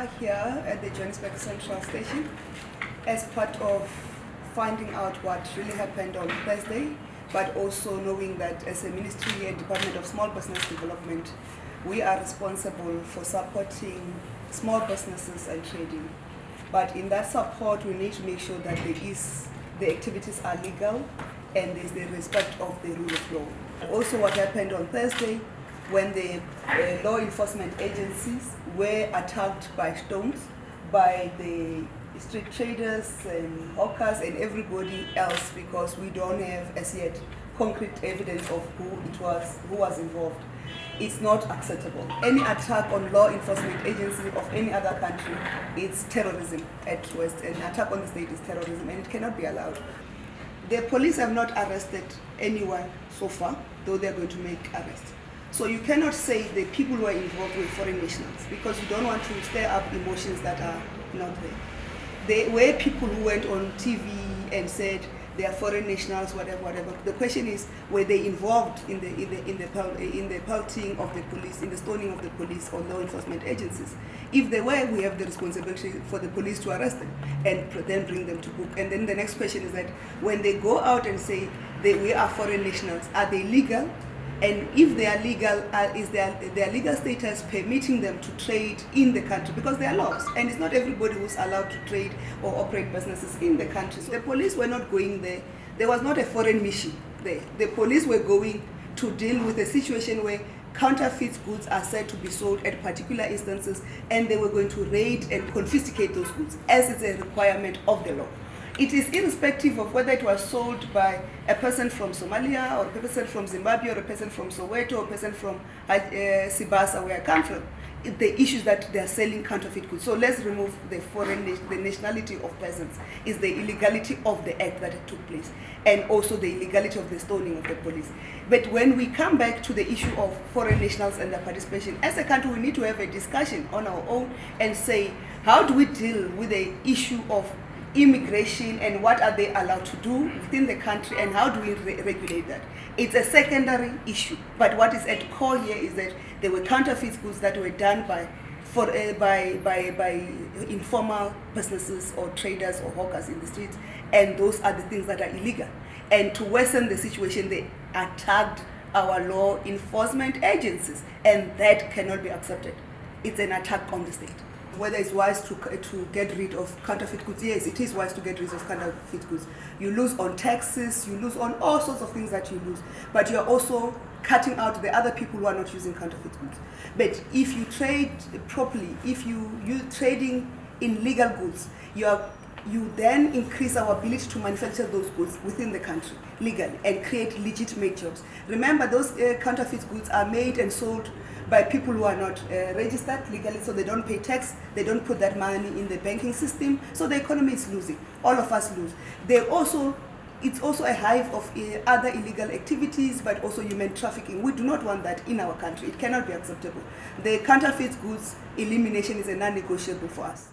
are here at the Johannesburg Central Station as part of finding out what really happened on Thursday, but also knowing that as a Ministry and Department of Small Business Development, we are responsible for supporting small businesses and trading. But in that support, we need to make sure that the activities are legal and there's the respect of the rule of law. Also, what happened on Thursday when the law enforcement agencies were attacked by stones by the street traders and hawkers and everybody else, because we don't have as yet concrete evidence of who was involved. It's not acceptable. Any attack on law enforcement agency of any other country is terrorism at West. An attack on the state is terrorism, and it cannot be allowed. The police have not arrested anyone so far, though they're going to make arrests. So you cannot say the people who are involved were foreign nationals, because you don't want to stir up emotions that are not there. There were people who went on TV and said they are foreign nationals, whatever. The question is, were they involved in the pelting of the police, in the stoning of the police or law enforcement agencies? If they were, we have the responsibility for the police to arrest them and then bring them to book. And then the next question is that when they go out and say we are foreign nationals, are they legal? And if they are legal, is their legal status permitting them to trade in the country? Because there are laws, and it's not everybody who's allowed to trade or operate businesses in the country. So the police were not going there. There was not a foreign mission there. The police were going to deal with a situation where counterfeit goods are said to be sold at particular instances, and they were going to raid and confiscate those goods, as is a requirement of the law. It is irrespective of whether it was sold by a person from Somalia or a person from Zimbabwe or a person from Soweto or a person from Sibasa, where I come from. The issue is that they are selling counterfeit goods. So let's remove the nationality of persons. It's the illegality of the act that took place, and also the illegality of the stoning of the police. But when we come back to the issue of foreign nationals and their participation, as a country we need to have a discussion on our own and say, how do we deal with the issue of immigration and what are they allowed to do within the country, and how do we regulate that? It's a secondary issue, but what is at core here is that there were counterfeit goods that were done by informal businesses or traders or hawkers in the streets, and those are the things that are illegal. And to worsen the situation, they attacked our law enforcement agencies, and that cannot be accepted. It's an attack on the state. Whether it's wise to get rid of counterfeit goods, yes, it is wise to get rid of counterfeit goods. You lose on taxes, you lose on all sorts of things that you lose, but you're also cutting out the other people who are not using counterfeit goods. But if you trade properly, if you're trading in legal goods, you then increase our ability to manufacture those goods within the country legally and create legitimate jobs. Remember, those counterfeit goods are made and sold by people who are not registered legally, so they don't pay tax, they don't put that money in the banking system, so the economy is losing. All of us lose. It's also a hive of other illegal activities, but also human trafficking. We do not want that in our country. It cannot be acceptable. The counterfeit goods elimination is a non-negotiable for us.